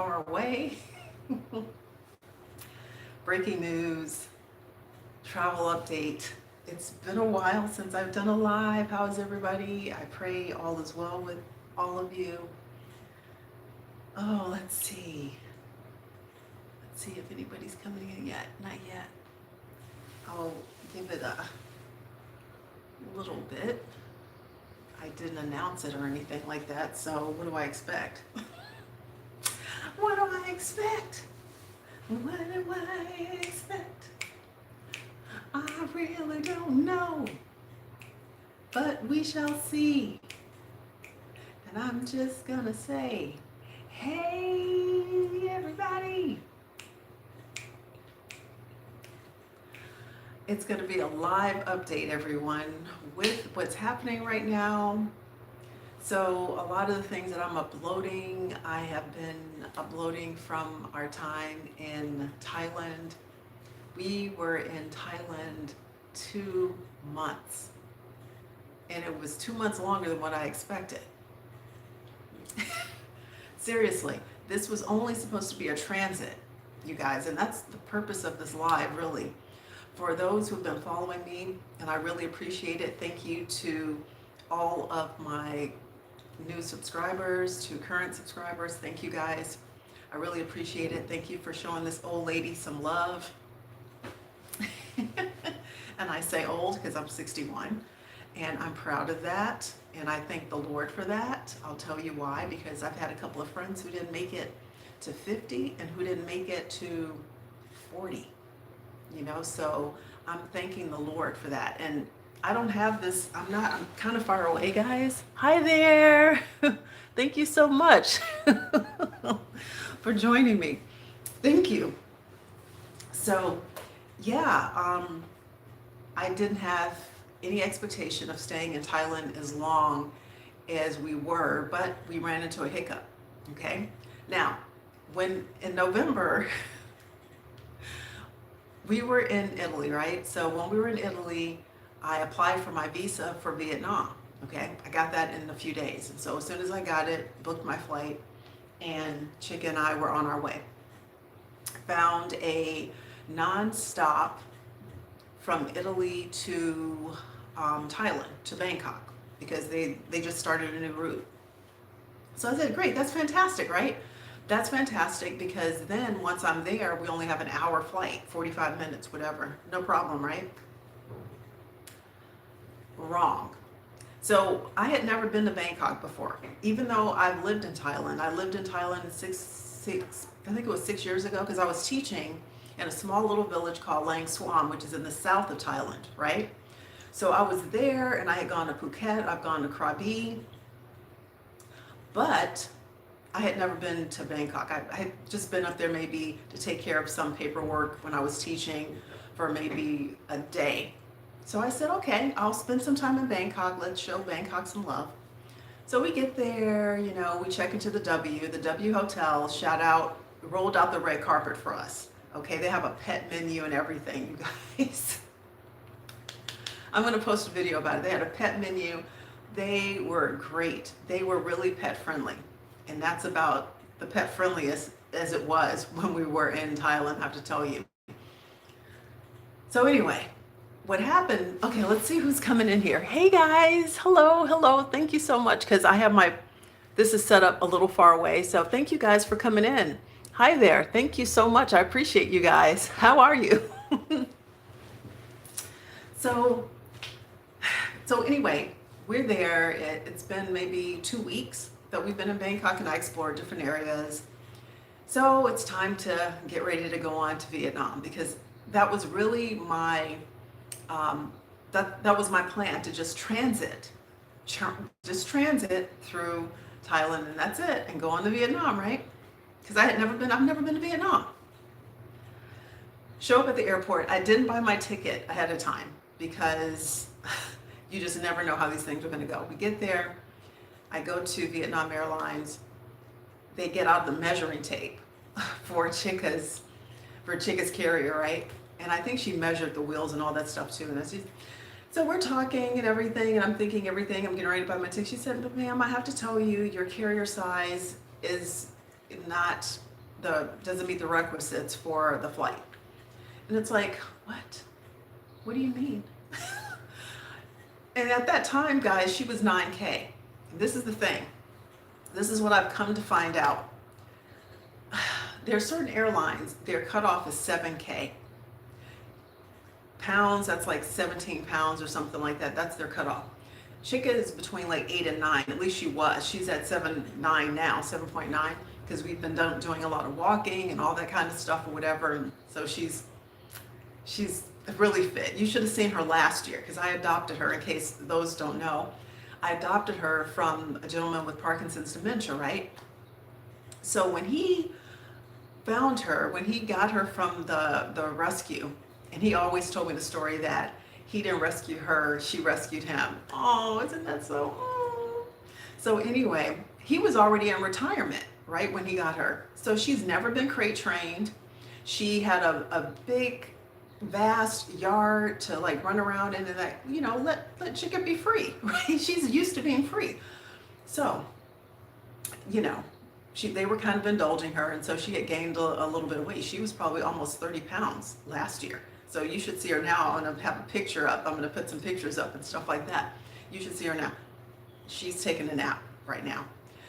far away. Breaking news, travel update. It's been a while since I've done a live. How is everybody? I pray all is well with all of you. Oh, let's see. Let's see if anybody's coming in yet. Not yet. I'll give it a little bit. I didn't announce it or anything like that, so what do I expect? What do I expect? What do I expect? I really don't know, but we shall see. And I'm just gonna say, hey everybody. It's gonna be a live update, everyone, with what's happening right now. So a lot of the things that I'm uploading, I have been uploading from our time in Thailand. We were in Thailand 2 months, and it was 2 months longer than what I expected. Seriously, this was only supposed to be a transit, you guys, and that's the purpose of this live, really. For those who've been following me, and I really appreciate it, thank you to all of my new subscribers, to current subscribers. Thank you guys. I really appreciate it. Thank you for showing this old lady some love. And I say old because I'm 61, and I'm proud of that, and I thank the Lord for that. I'll tell you why, because I've had a couple of friends who didn't make it to 50 and who didn't make it to 40, you know, so I'm thanking the Lord for that. And I don't have this, I'm kind of far away, guys. Hi there. Thank you so much for joining me. Thank you. So yeah, I didn't have any expectation of staying in Thailand as long as we were, but we ran into a hiccup, okay? Now, when in November, we were in Italy, right? So when we were in Italy, I applied for my visa for Vietnam, okay? I got that in a few days. And so as soon as I got it, booked my flight, and Chick and I were on our way. Found a non-stop from Italy to Thailand, to Bangkok, because they just started a new route. So I said, great, that's fantastic, right? That's fantastic, because then once I'm there, we only have an hour flight, 45 minutes, whatever. No problem, right? Wrong. So I had never been to Bangkok before, even though I've lived in Thailand. I lived in Thailand I think it was 6 years ago, because I was teaching in a small little village called Lang Swam, which is in the south of Thailand, right? So I was there, and I had gone to Phuket, I've gone to Krabi, but I had never been to Bangkok. I had just been up there maybe to take care of some paperwork when I was teaching for maybe a day. So I said, okay, I'll spend some time in Bangkok. Let's show Bangkok some love. So we get there, you know, we check into the W Hotel, shout out, rolled out the red carpet for us. Okay, they have a pet menu and everything, you guys. I'm going to post a video about it. They had a pet menu. They were great. They were really pet friendly. And that's about the pet friendliest as it was when we were in Thailand, I have to tell you. So anyway, what happened, okay, let's see who's coming in here. Hey guys, hello, hello. Thank you so much, because I have this is set up a little far away. So thank you guys for coming in. Hi there. Thank you so much. I appreciate you guys. How are you? So anyway, we're there. It's been maybe 2 weeks that we've been in Bangkok, and I explored different areas. So it's time to get ready to go on to Vietnam, because that was really my, that was my plan, to just transit through Thailand, and that's it, and go on to Vietnam, right? Because I've never been to Vietnam. Show up at the airport. I didn't buy my ticket ahead of time, because you just never know how these things are going to go. We get there. I go to Vietnam Airlines. They get out the measuring tape for Chica's carrier, right? And I think she measured the wheels and all that stuff too. And so we're talking and everything, and I'm thinking everything. I'm getting ready to buy my ticket. She said, "But ma'am, I have to tell you, your carrier size is not doesn't meet the requisites for the flight. And it's like, what? What do you mean? And at that time, guys, she was 9K. This is the thing. This is what I've come to find out. There are certain airlines, their cutoff is 7K. Pounds, that's like 17 pounds or something like that. That's their cutoff. Chica is between like 8 and 9. At least she was. She's at 7.9 now, 7.9, because we've been doing a lot of walking and all that kind of stuff or whatever. And so she's really fit. You should have seen her last year, because I adopted her, in case those don't know. I adopted her from a gentleman with Parkinson's dementia, right? So when he found her, when he got her from the rescue, and he always told me the story that he didn't rescue her, she rescued him. Oh, isn't that so? Oh. So anyway, he was already in retirement, right, when he got her. So she's never been crate trained. She had a big, vast yard to like run around in, and that, you know, let Chica be free, right? She's used to being free. So, you know, they were kind of indulging her, and so she had gained a little bit of weight. She was probably almost 30 pounds last year. So you should see her now. I'm going to have a picture up. I'm going to put some pictures up and stuff like that. You should see her now. She's taking a nap right now.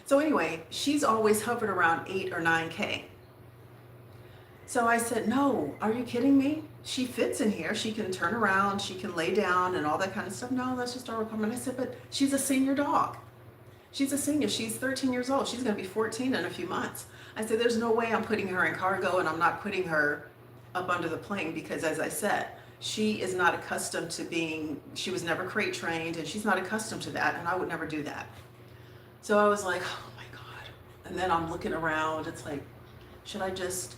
So anyway, she's always hovered around 8 or 9K. So I said, no, are you kidding me? She fits in here. She can turn around. She can lay down and all that kind of stuff. No, that's just our requirement. I said, but she's a senior dog. She's a senior. She's 13 years old. She's going to be 14 in a few months. I said, there's no way I'm putting her in cargo, and I'm not putting her up under the plane, because as I said, she is not accustomed to she was never crate trained, and she's not accustomed to that, and I would never do that. So I was like, oh my God. And then I'm looking around. It's like, should I just,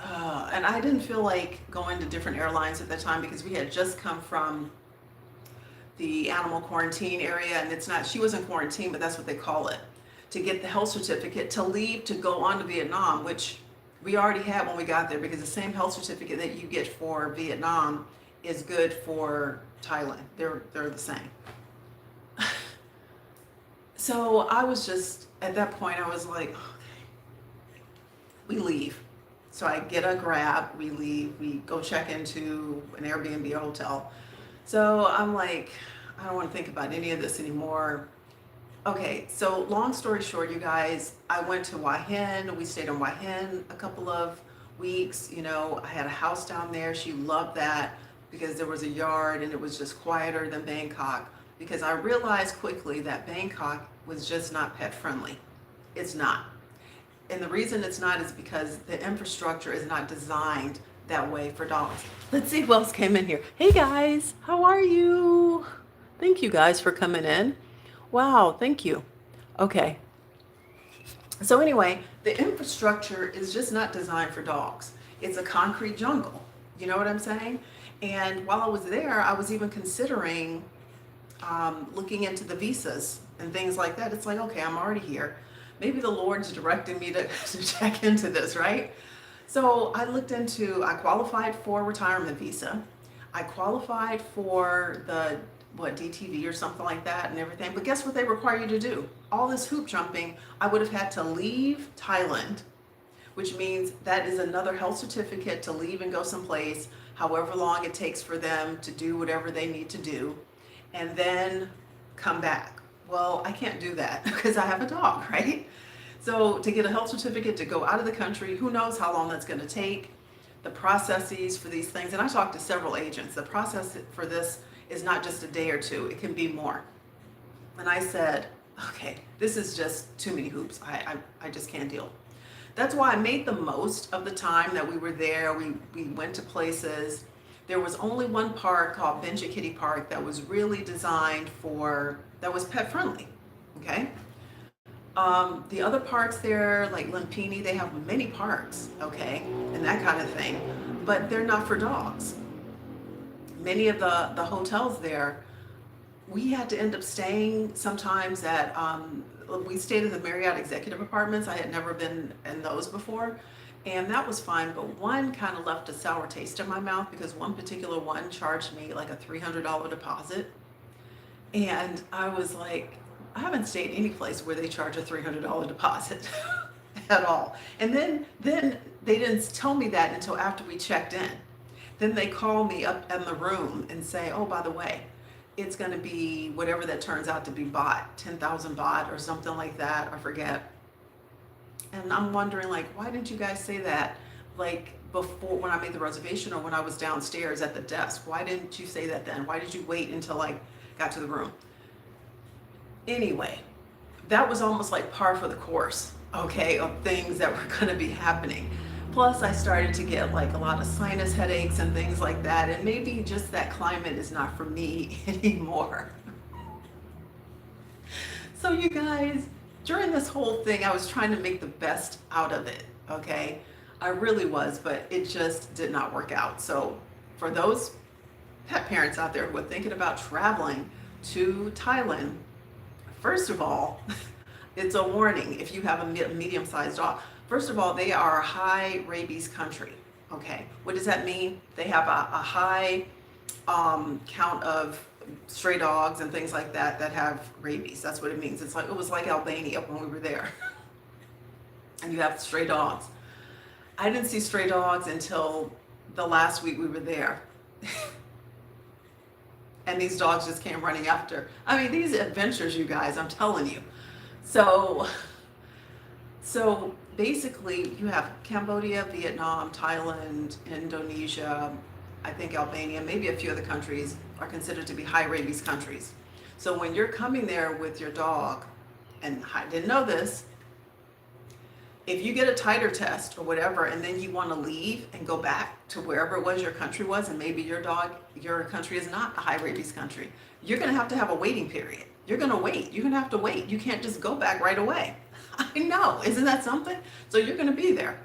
and I didn't feel like going to different airlines at that time, because we had just come from the animal quarantine area, and it's not, she was in quarantine, but that's what they call it, to get the health certificate to leave to go on to Vietnam, which we already had when we got there, because the same health certificate that you get for Vietnam is good for Thailand. They're the same. So I was just, at that point, I was like, okay, we leave. So I get a Grab, we leave, we go check into an Airbnb hotel. So I'm like, I don't want to think about any of this anymore. Okay, so long story short, you guys, I went to Hua Hin. We stayed in Hua Hin a couple of weeks. You know, I had a house down there. She loved that, because there was a yard and it was just quieter than Bangkok, because I realized quickly that Bangkok was just not pet friendly. It's not. And the reason it's not is because the infrastructure is not designed that way for dogs. Let's see who else came in here. Hey guys, how are you? Thank you guys for coming in. Wow, thank you. Okay. So anyway, the infrastructure is just not designed for dogs. It's a concrete jungle. You know what I'm saying? And while I was there, I was even considering looking into the visas and things like that. It's like, okay, I'm already here. Maybe the Lord's directing me to check into this, right? So I qualified for retirement visa. I qualified for the DTV or something like that and everything. But guess what they require you to do? All this hoop jumping. I would have had to leave Thailand, which means that is another health certificate to leave and go someplace, however long it takes for them to do whatever they need to do, and then come back. Well, I can't do that because I have a dog, right? So to get a health certificate to go out of the country, who knows how long that's going to take, the processes for these things. And I talked to several agents. The process for this is not just a day or two, it can be more. And I said, okay, this is just too many hoops. I just can't deal. That's why I made the most of the time that we were there. We went to places. There was only one park called Benja Kitty Park that was really designed that was pet friendly, okay? The other parks there, like Lumpini, they have many parks, okay, and that kind of thing, but they're not for dogs. Many of the hotels there, we had to end up staying sometimes at, we stayed in the Marriott Executive Apartments. I had never been in those before, and that was fine, but one kind of left a sour taste in my mouth, because one particular one charged me like a $300 deposit, and I was like, I haven't stayed any place where they charge a $300 deposit. at all. And then they didn't tell me that until after we checked in. Then they call me up in the room and say, oh, by the way, it's going to be whatever that turns out to be baht, 10,000 baht or something like that, I forget. And I'm wondering, like, why didn't you guys say that, like, before, when I made the reservation or when I was downstairs at the desk? Why didn't you say that then? Why did you wait until I got to the room? Anyway, that was almost like par for the course, okay, of things that were going to be happening. Plus, I started to get like a lot of sinus headaches and things like that, and maybe just that climate is not for me anymore. So, you guys, during this whole thing, I was trying to make the best out of it, okay? I really was, but it just did not work out. So, for those pet parents out there who are thinking about traveling to Thailand, first of all, it's a warning if you have a medium-sized dog. First of all, they are a high rabies country. Okay, what does that mean? They have a high count of stray dogs and things like that that have rabies. That's what it means. It was like Albania when we were there, and you have stray dogs. I didn't see stray dogs until the last week we were there. And these dogs just came running after. I mean, these adventures, you guys, I'm telling you. So basically you have Cambodia, Vietnam, Thailand, Indonesia, I think Albania, maybe a few other countries are considered to be high rabies countries. So when you're coming there with your dog, and I didn't know this, if you get a titer test or whatever, and then you want to leave and go back to wherever it was your country was, and maybe your country is not a high rabies country, you're going to have a waiting period. You're going to wait. You're going to have to wait. You can't just go back right away. I know. Isn't that something? So you're going to be there.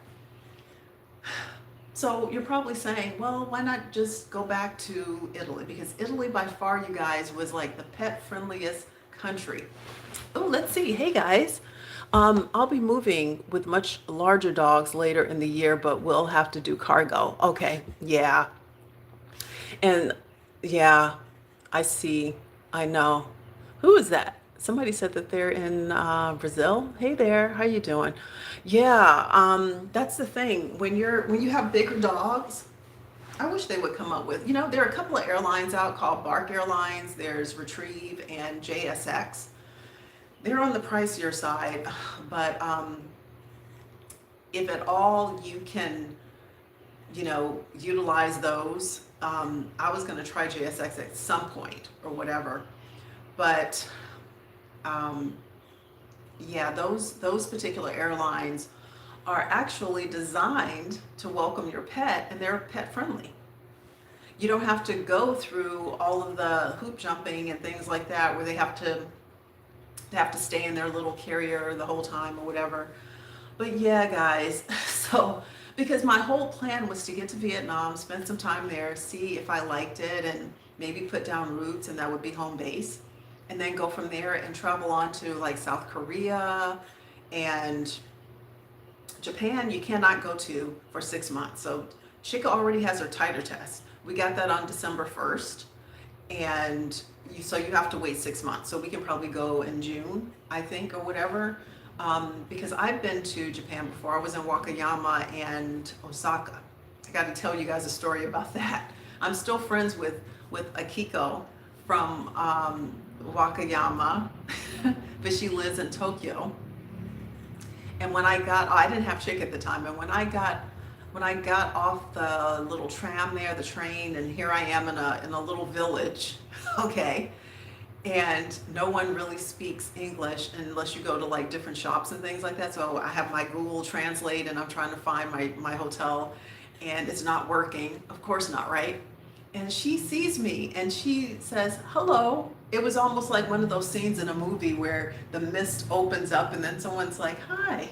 So you're probably saying, well, why not just go back to Italy? Because Italy by far, you guys, was like the pet friendliest country. Oh, let's see. Hey, guys. I'll be moving with much larger dogs later in the year, but we'll have to do cargo. Okay, yeah. And yeah, I see. I know. Who is that? Somebody said that they're in Brazil. Hey there, how you doing? Yeah, that's the thing. When you have bigger dogs, I wish they would come up with, there are a couple of airlines out called Bark Airlines. There's Retrieve and JSX. They're on the pricier side, but if at all you can, utilize those. I was going to try JSX at some point or whatever, but yeah, those particular airlines are actually designed to welcome your pet, and they're pet friendly. You don't have to go through all of the hoop jumping and things like that, where they have to stay in their little carrier the whole time or whatever. But yeah, guys, so because my whole plan was to get to Vietnam, spend some time there, see if I liked it, and maybe put down roots, and that would be home base, and then go from there and travel on to like South Korea and Japan. You cannot go to for 6 months. So Shika already has her titer test. We got that on December 1st, and so you have to wait 6 months. So we can probably go in June, I think, or whatever. Because I've been to Japan before. I was in Wakayama and Osaka. I got to tell you guys a story about that. I'm still friends with Akiko from Wakayama, but she lives in Tokyo. And when I didn't have Chick at the time, and when I got off the little tram there, the train, and here I am in a little village, okay, and no one really speaks English unless you go to like different shops and things like that. So I have my Google Translate, and I'm trying to find my hotel, and it's not working. Of course not, right? And she sees me and she says, hello. It was almost like one of those scenes in a movie where the mist opens up and then someone's like, hi,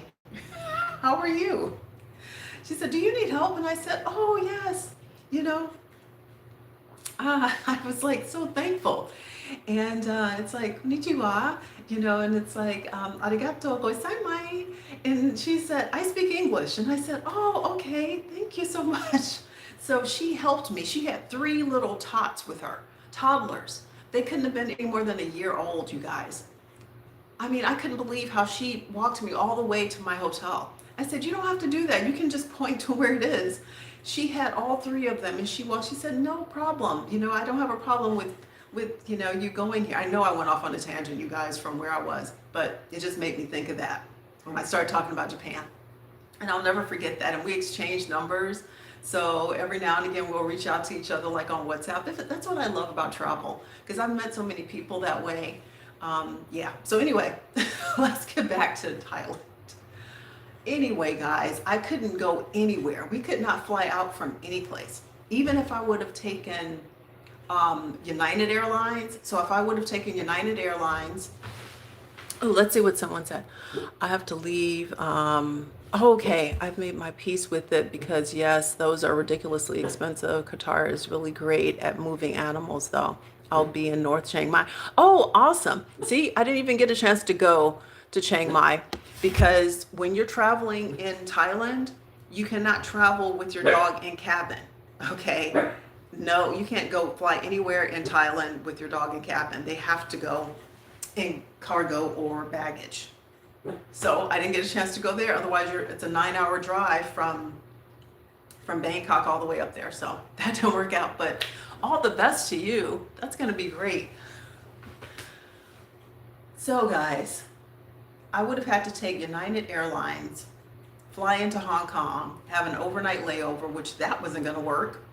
how are you? She said, do you need help? And I said, oh, yes. I was like so thankful. And it's like, konnichiwa, and it's like, arigato gozaimai. And she said, I speak English. And I said, oh, okay, thank you so much. So she helped me. She had 3 little tots with her, toddlers. They couldn't have been any more than a year old, you guys. I mean, I couldn't believe how she walked me all the way to my hotel. I said, you don't have to do that. You can just point to where it is. She had all three of them, and she said, no problem. I don't have a problem with you going here. I know I went off on a tangent, you guys, from where I was, but it just made me think of that when I started talking about Japan. And I'll never forget that. And we exchanged numbers. So every now and again, we'll reach out to each other like on WhatsApp. That's what I love about travel, because I've met so many people that way. Yeah. So anyway, let's get back to Thailand. Anyway, guys, I couldn't go anywhere. We could not fly out from any place. Even if I would have taken United Airlines. So if I would have taken United Airlines, oh, let's see what someone said. I have to leave. Okay, I've made my peace with it because yes, those are ridiculously expensive. Qatar is really great at moving animals though. I'll be in North Chiang Mai. Oh, awesome. See, I didn't even get a chance to go to Chiang Mai because when you're traveling in Thailand, you cannot travel with your dog in cabin. Okay. No, you can't go fly anywhere in Thailand with your dog in cabin. They have to go in cargo or baggage. So I didn't get a chance to go there. Otherwise, it's a 9-hour drive from Bangkok all the way up there. So that didn't work out. But all the best to you. That's going to be great. So guys, I would have had to take United Airlines, fly into Hong Kong, have an overnight layover, which that wasn't going to work.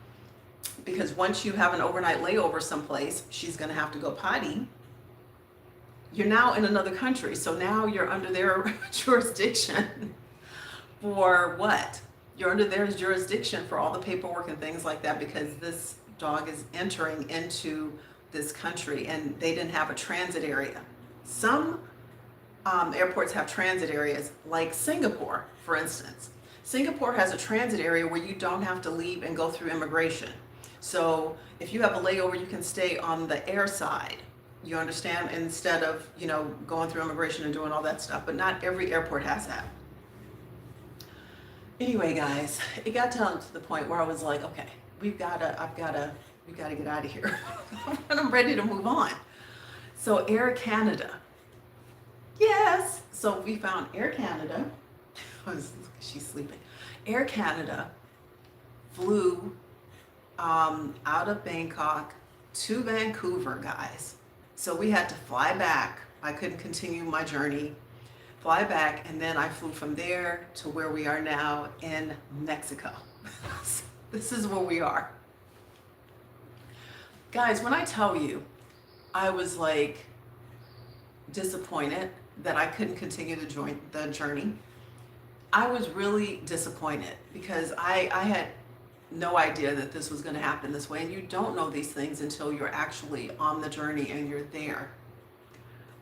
Because once you have an overnight layover someplace, she's going to have to go potty. You're now in another country, so now you're under their jurisdiction for what? You're under their jurisdiction for all the paperwork and things like that because this dog is entering into this country and they didn't have a transit area. Some airports have transit areas, like Singapore, for instance. Singapore has a transit area where you don't have to leave and go through immigration. So if you have a layover, you can stay on the air side. You understand? Instead of, going through immigration and doing all that stuff. But not every airport has that. Anyway, guys, it got down to the point where I was like, okay, we gotta get out of here. And I'm ready to move on. So Air Canada. Yes. So we found Air Canada. She's sleeping. Air Canada flew out of Bangkok to Vancouver, guys. So we had to fly back. I couldn't continue my journey. Fly back, and then I flew from there to where we are now in Mexico. This is where we are. Guys, when I tell you, I was like disappointed that I couldn't continue to join the journey. I was really disappointed because I had no idea that this was going to happen this way. And you don't know these things until you're actually on the journey and you're there.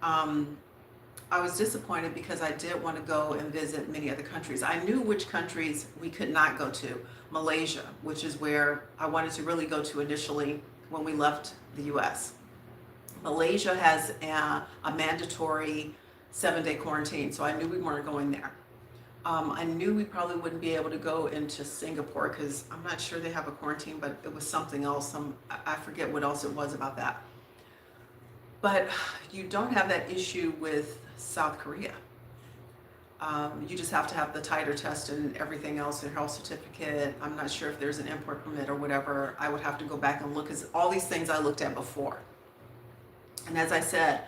I was disappointed because I did want to go and visit many other countries. I knew which countries we could not go to. Malaysia, which is where I wanted to really go to initially when we left the US. Malaysia has a mandatory 7-day quarantine, so I knew we weren't going there. I knew we probably wouldn't be able to go into Singapore because I'm not sure they have a quarantine, but it was something else. I forget what else it was about that. But you don't have that issue with South Korea. You just have to have the titer test and everything else, and health certificate. I'm not sure if there's an import permit or whatever. I would have to go back and look, because all these things I looked at before. And as I said,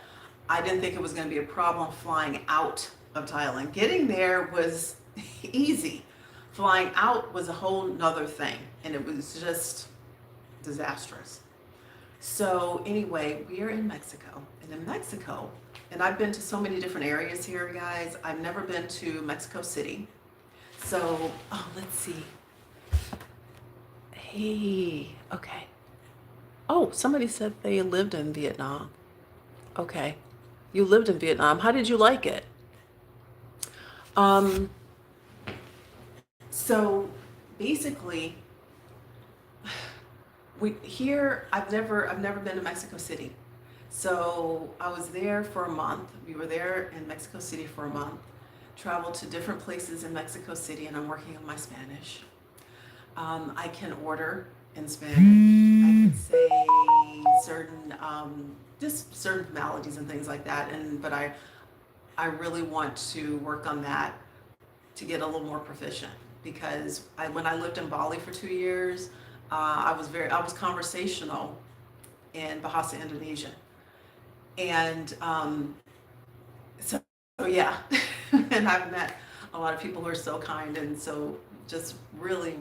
I didn't think it was going to be a problem flying out of Thailand. Getting there was easy. Flying out was a whole nother thing, and it was just disastrous. So anyway, we are in Mexico, and in Mexico, and I've been to so many different areas here, guys. I've never been to Mexico City. So, let's see. Hey, okay. Oh, somebody said they lived in Vietnam. Okay. You lived in Vietnam. How did you like it? So basically, I've never been to Mexico City. So I was there for a month. We were there in Mexico City for a month, traveled to different places in Mexico City, and I'm working on my Spanish. I can order in Spanish. I can say certain, just certain formalities and things like that. But I really want to work on that to get a little more proficient, because when I lived in Bali for 2 years, I was conversational in Bahasa Indonesia, and so, so yeah, and I've met a lot of people who are so kind and so just really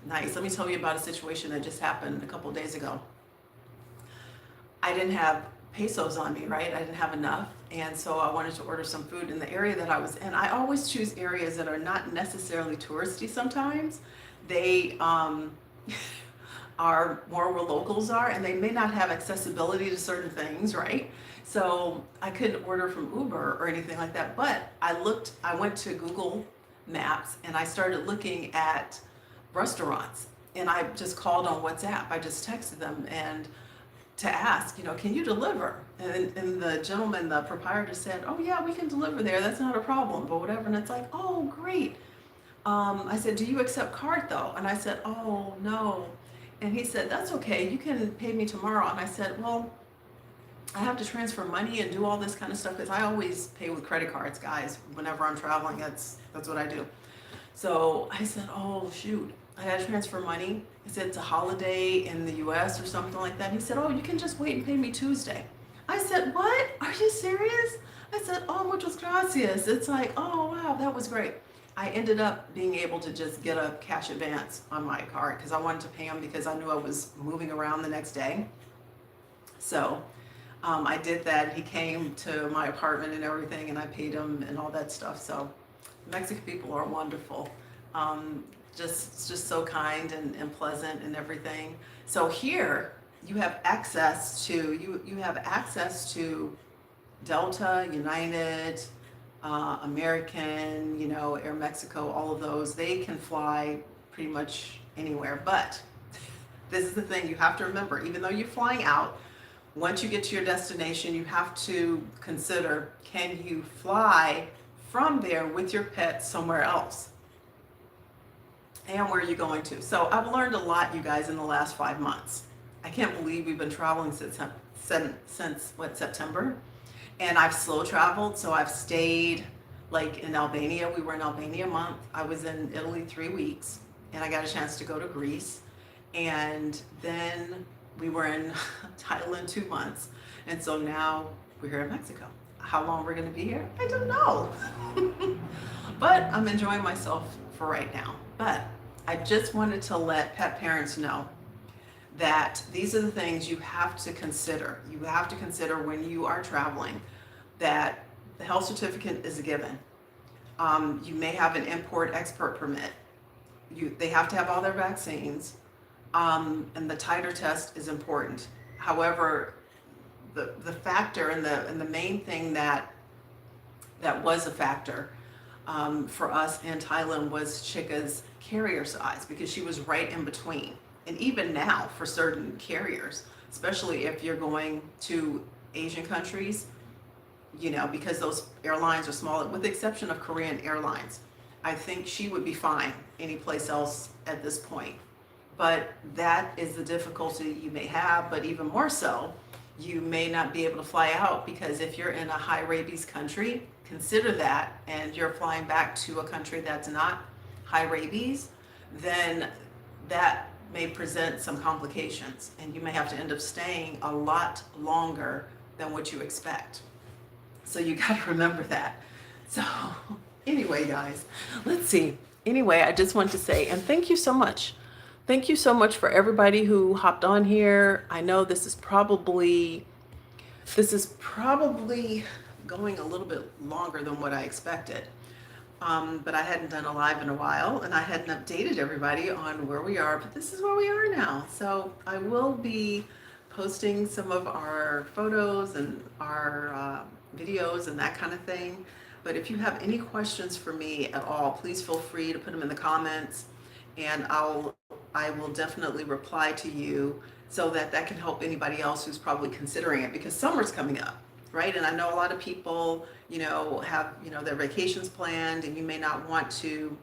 nice. Let me tell you about a situation that just happened a couple of days ago. I didn't have pesos on me, right? I didn't have enough. And so I wanted to order some food in the area that I was in. I always choose areas that are not necessarily touristy sometimes. They are more where locals are, and they may not have accessibility to certain things, right? So I couldn't order from Uber or anything like that. But I went to Google Maps and I started looking at restaurants, and I just called on WhatsApp. I just texted them and to ask, can you deliver? And the gentleman, the proprietor said, oh yeah, we can deliver there. That's not a problem, but whatever. And it's like, oh, great. I said, do you accept card though? And I said, oh no. And he said, that's okay. You can pay me tomorrow. And I said, well, I have to transfer money and do all this kind of stuff because I always pay with credit cards, guys. Whenever I'm traveling, that's what I do. So I said, oh shoot, I got to transfer money. He said, it's a holiday in the US or something like that. He said, oh, you can just wait and pay me Tuesday. I said, what? Are you serious? I said, oh, muchas gracias. It's like, oh, wow, that was great. I ended up being able to just get a cash advance on my card because I wanted to pay him because I knew I was moving around the next day. So I did that. He came to my apartment and everything, and I paid him and all that stuff. So Mexican people are wonderful. Just so kind and pleasant and everything. So here you have access to Delta, United, American, Air Mexico, all of those. They can fly pretty much anywhere. But this is the thing you have to remember, even though you're flying out, once you get to your destination, you have to consider, can you fly from there with your pet somewhere else? And where are you going to? So I've learned a lot, you guys, in the last 5 months. I can't believe we've been traveling since September. And I've slow traveled, so I've stayed like in Albania. We were in Albania a month. I was in Italy 3 weeks, and I got a chance to go to Greece. And then we were in Thailand 2 months. And so now we're here in Mexico. How long we're gonna be here? I don't know. But I'm enjoying myself for right now. But I just wanted to let pet parents know that these are the things you have to consider. You have to consider when you are traveling, that the health certificate is a given. You may have an import-export permit. They have to have all their vaccines, and the titer test is important. However, the factor and the main thing that was a factor for us in Thailand was Chica's carrier size, because she was right in between. And even now for certain carriers, especially if you're going to Asian countries, because those airlines are small, with the exception of Korean Airlines, I think she would be fine any place else at this point. But that is the difficulty you may have, but even more so, you may not be able to fly out, because if you're in a high rabies country, consider that, and you're flying back to a country that's not high rabies, then that may present some complications, and you may have to end up staying a lot longer than what you expect. So you got to remember that. So anyway, guys, let's see. Anyway, I just want to say, and thank you so much. Thank you so much for everybody who hopped on here. I know this is probably going a little bit longer than what I expected. But I hadn't done a live in a while, and I hadn't updated everybody on where we are, but this is where we are now. So I will be posting some of our photos and our videos and that kind of thing. But if you have any questions for me at all, please feel free to put them in the comments, and I will definitely reply to you, so that can help anybody else who's probably considering it, because summer's coming up. Right? And I know a lot of people, have, their vacations planned, and you may not want to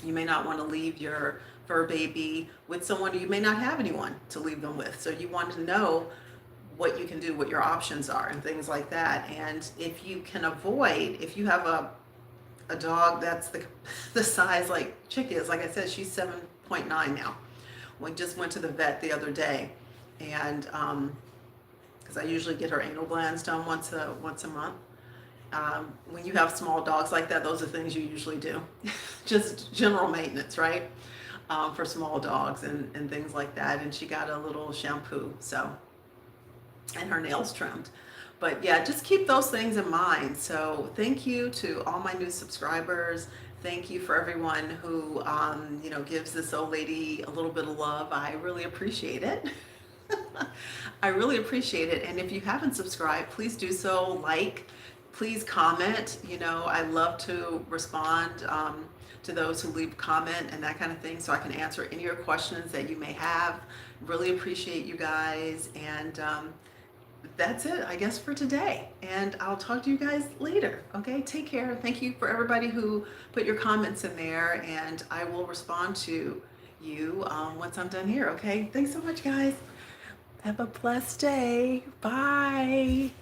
leave your fur baby with someone, you may not have anyone to leave them with. So you want to know what you can do, what your options are and things like that. And if you have a a dog that's the size like Chick is. Like I said, she's 7.9 now. We just went to the vet the other day, and because I usually get her anal glands done once a month. When you have small dogs like that, those are things you usually do. Just general maintenance, right? For small dogs and things like that. And she got a little shampoo, so, and her nails trimmed. But yeah, just keep those things in mind. So thank you to all my new subscribers. Thank you for everyone who, gives this old lady a little bit of love. I really appreciate it. I really appreciate it. And if you haven't subscribed, please do so. Please comment. I love to respond to those who leave comment and that kind of thing, so I can answer any of your questions that you may have. Really appreciate you guys. And that's it, I guess, for today. And I'll talk to you guys later. Okay, take care. Thank you for everybody who put your comments in there, and I will respond to you once I'm done here. Okay, thanks so much, guys. Have a blessed day. Bye.